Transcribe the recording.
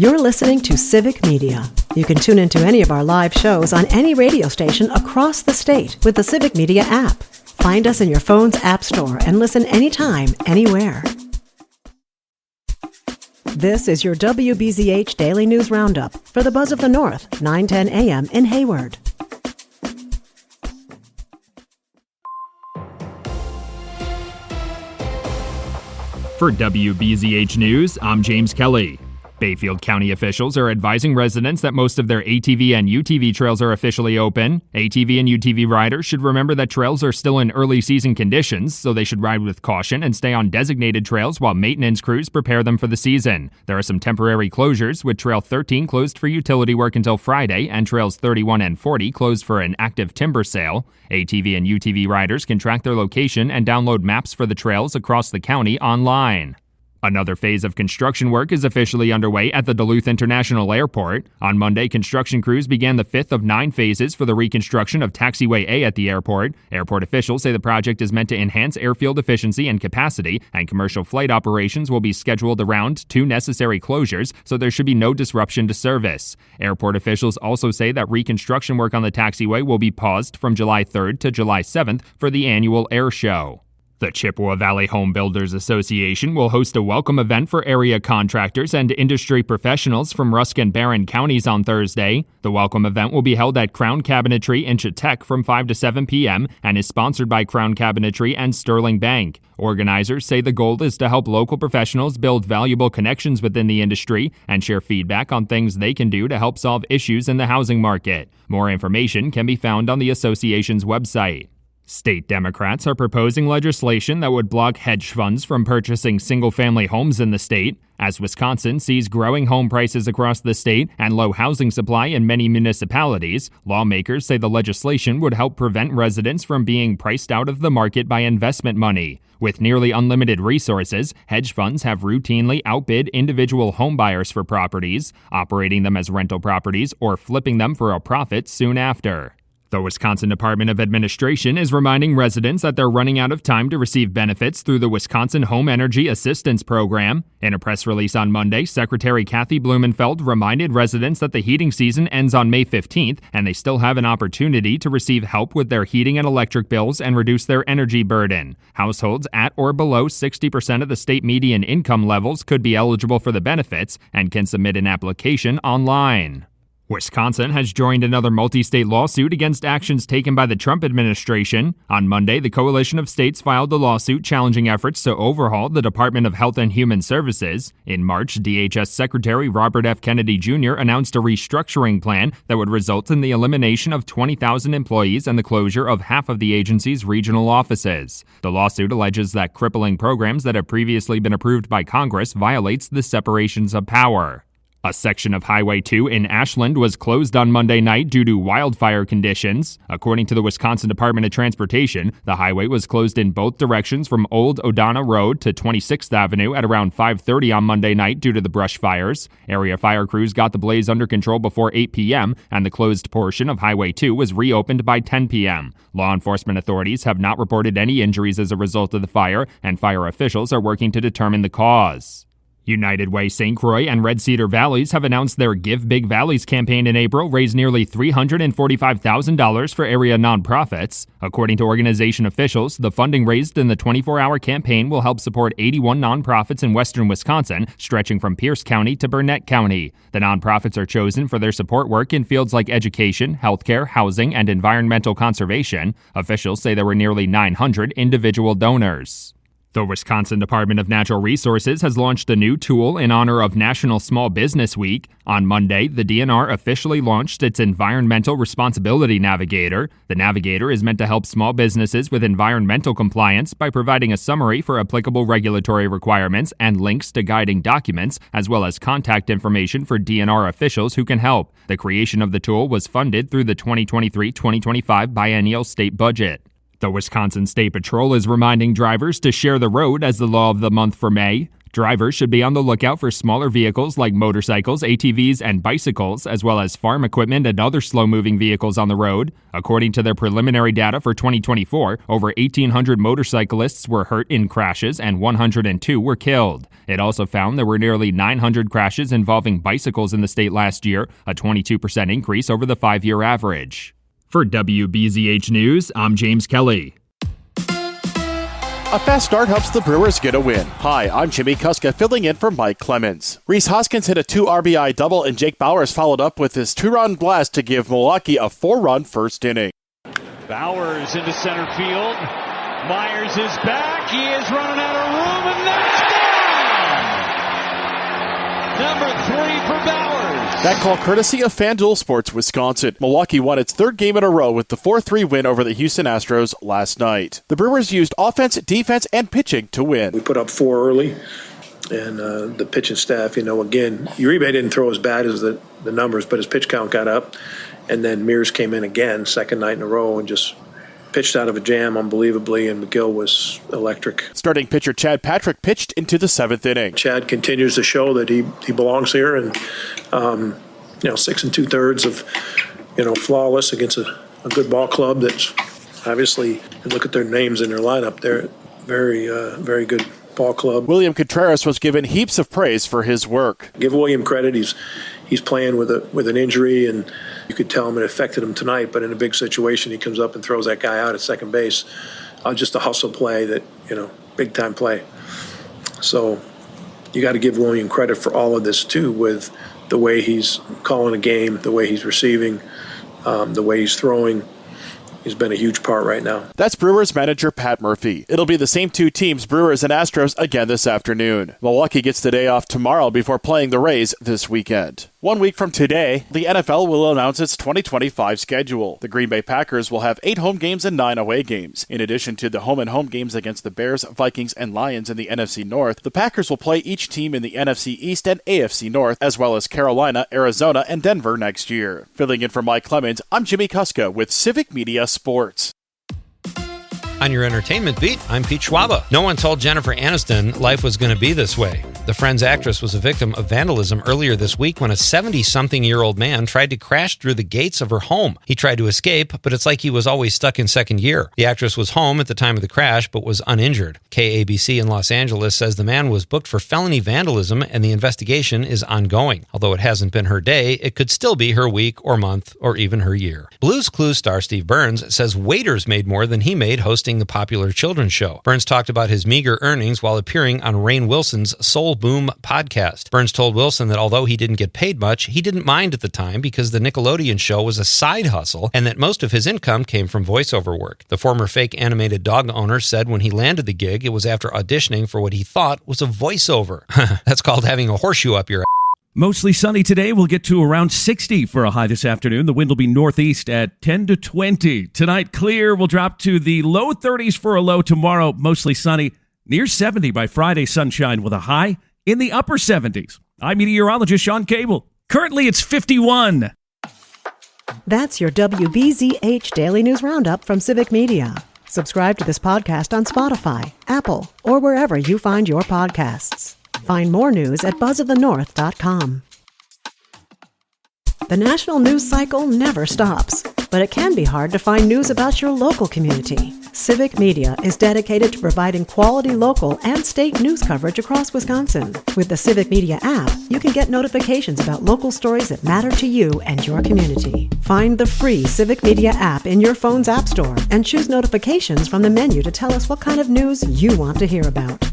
You're listening to Civic Media. You can tune into any of our live shows on any radio station across the state with the Civic Media app. Find us in your phone's app store and listen anytime, anywhere. This is your WBZH Daily News Roundup for the Buzz of the North, 9:10 a.m. in Hayward. For WBZH News, I'm James Kelly. Bayfield County officials are advising residents that most of their ATV and UTV trails are officially open. ATV and UTV riders should remember that trails are still in early season conditions, so they should ride with caution and stay on designated trails while maintenance crews prepare them for the season. There are some temporary closures, with Trail 13 closed for utility work until Friday and Trails 31 and 40 closed for an active timber sale. ATV and UTV riders can track their location and download maps for the trails across the county online. Another phase of construction work is officially underway at the Duluth International Airport. On Monday, construction crews began the fifth of 9 phases for the reconstruction of Taxiway A at the airport. Airport officials say the project is meant to enhance airfield efficiency and capacity, and commercial flight operations will be scheduled around 2 necessary closures, so there should be no disruption to service. Airport officials also say that reconstruction work on the taxiway will be paused from July 3rd to July 7th for the annual air show. The Chippewa Valley Home Builders Association will host a welcome event for area contractors and industry professionals from Rusk and Barron counties on Thursday. The welcome event will be held at Crown Cabinetry in Chetek from 5 to 7 p.m. and is sponsored by Crown Cabinetry and Sterling Bank. Organizers say the goal is to help local professionals build valuable connections within the industry and share feedback on things they can do to help solve issues in the housing market. More information can be found on the association's website. State Democrats are proposing legislation that would block hedge funds from purchasing single-family homes in the state. As Wisconsin sees growing home prices across the state and low housing supply in many municipalities, lawmakers say the legislation would help prevent residents from being priced out of the market by investment money. With nearly unlimited resources, hedge funds have routinely outbid individual home buyers for properties, operating them as rental properties or flipping them for a profit soon after. The Wisconsin Department of Administration is reminding residents that they're running out of time to receive benefits through the Wisconsin Home Energy Assistance Program. In a press release on Monday, Secretary Kathy Blumenfeld reminded residents that the heating season ends on May 15th, and they still have an opportunity to receive help with their heating and electric bills and reduce their energy burden. Households at or below 60% of the state median income levels could be eligible for the benefits and can submit an application online. Wisconsin has joined another multi-state lawsuit against actions taken by the Trump administration. On Monday, the coalition of states filed a lawsuit challenging efforts to overhaul the Department of Health and Human Services. In March, DHS Secretary Robert F. Kennedy Jr. announced a restructuring plan that would result in the elimination of 20,000 employees and the closure of half of the agency's regional offices. The lawsuit alleges that crippling programs that have previously been approved by Congress violates the separations of power. A section of Highway 2 in Ashland was closed on Monday night due to wildfire conditions. According to the Wisconsin Department of Transportation, the highway was closed in both directions from Old Odonna Road to 26th Avenue at around 5:30 on Monday night due to the brush fires. Area fire crews got the blaze under control before 8 p.m., and the closed portion of Highway 2 was reopened by 10 p.m. Law enforcement authorities have not reported any injuries as a result of the fire, and fire officials are working to determine the cause. United Way St. Croix and Red Cedar Valleys have announced their Give Big Valleys campaign in April raised nearly $345,000 for area nonprofits. According to organization officials, the funding raised in the 24-hour campaign will help support 81 nonprofits in western Wisconsin, stretching from Pierce County to Burnett County. The nonprofits are chosen for their support work in fields like education, healthcare, housing, and environmental conservation. Officials say there were nearly 900 individual donors. The Wisconsin Department of Natural Resources has launched a new tool in honor of National Small Business Week. On Monday, the DNR officially launched its Environmental Responsibility Navigator. The Navigator is meant to help small businesses with environmental compliance by providing a summary for applicable regulatory requirements and links to guiding documents, as well as contact information for DNR officials who can help. The creation of the tool was funded through the 2023-2025 biennial state budget. The Wisconsin State Patrol is reminding drivers to share the road as the law of the month for May. Drivers should be on the lookout for smaller vehicles like motorcycles, ATVs, and bicycles, as well as farm equipment and other slow-moving vehicles on the road. According to their preliminary data for 2024, over 1,800 motorcyclists were hurt in crashes and 102 were killed. It also found there were nearly 900 crashes involving bicycles in the state last year, a 22% increase over the 5-year average. For WBZH News, I'm James Kelly. A fast start helps the Brewers get a win. Hi, I'm Jimmy Kuska filling in for Mike Clemens. Rhys Hoskins hit a 2 RBI double and Jake Bauers followed up with his 2-run blast to give Milwaukee a 4-run first inning. Bauers into center field. Myers is back. He is running out of room and that's gone! Number 3 for Bauers. That call courtesy of FanDuel Sports Wisconsin. Milwaukee won its 3rd game in a row with the 4-3 win over the Houston Astros last night. The Brewers used offense, defense, and pitching to win. We put up 4 early, and the pitching staff, again, Uribe didn't throw as bad as the numbers, but his pitch count got up, and then Mears came in again, second night in a row, and just pitched out of a jam unbelievably, and McGill was electric. Starting pitcher Chad Patrick pitched into the 7th inning. Chad continues to show that he belongs here, and 6 2/3 of flawless against a good ball club that's obviously, and look at their names in their lineup, they're very good ball club. William Contreras was given heaps of praise for his work. Give William credit. He's playing with an injury, and you could tell him it affected him tonight, but in a big situation, he comes up and throws that guy out at second base. Just a hustle play that, big time play. So you got to give William credit for all of this too, with the way he's calling a game, the way he's receiving, the way he's throwing. He's been a huge part right now. That's Brewers manager Pat Murphy. It'll be the same 2 teams, Brewers and Astros, again this afternoon. Milwaukee gets the day off tomorrow before playing the Rays this weekend. 1 week from today, the NFL will announce its 2025 schedule. The Green Bay Packers will have 8 home games and 9 away games. In addition to the home games against the Bears, Vikings, and Lions in the NFC North, the Packers will play each team in the NFC East and AFC North, as well as Carolina, Arizona, and Denver next year. Filling in for Mike Clemens, I'm Jimmy Kuska with Civic Media Sports. On your entertainment beat, I'm Pete Schwaba. No one told Jennifer Aniston life was going to be this way. The Friends actress was a victim of vandalism earlier this week when a 70-something-year-old man tried to crash through the gates of her home. He tried to escape, but it's like he was always stuck in second gear. The actress was home at the time of the crash, but was uninjured. KABC in Los Angeles says the man was booked for felony vandalism and the investigation is ongoing. Although it hasn't been her day, it could still be her week or month or even her year. Blue's Clues star Steve Burns says waiters made more than he made hosting the popular children's show. Burns talked about his meager earnings while appearing on Rainn Wilson's Soul Boom podcast. Burns told Wilson that although he didn't get paid much, he didn't mind at the time because the Nickelodeon show was a side hustle and that most of his income came from voiceover work. The former fake animated dog owner said when he landed the gig, it was after auditioning for what he thought was a voiceover. That's called having a horseshoe up your ass. Mostly sunny today. We'll get to around 60 for a high this afternoon. The wind will be northeast at 10 to 20. Tonight, clear. We'll drop to the low 30s for a low tomorrow. Mostly sunny. Near 70 by Friday. Sunshine with a high in the upper 70s. I'm meteorologist Sean Cable. Currently, it's 51. That's your WBZH Daily News Roundup from Civic Media. Subscribe to this podcast on Spotify, Apple, or wherever you find your podcasts. Find more news at buzzofthenorth.com. The national news cycle never stops, but it can be hard to find news about your local community. Civic Media is dedicated to providing quality local and state news coverage across Wisconsin. With the Civic Media app, you can get notifications about local stories that matter to you and your community. Find the free Civic Media app in your phone's app store and choose notifications from the menu to tell us what kind of news you want to hear about.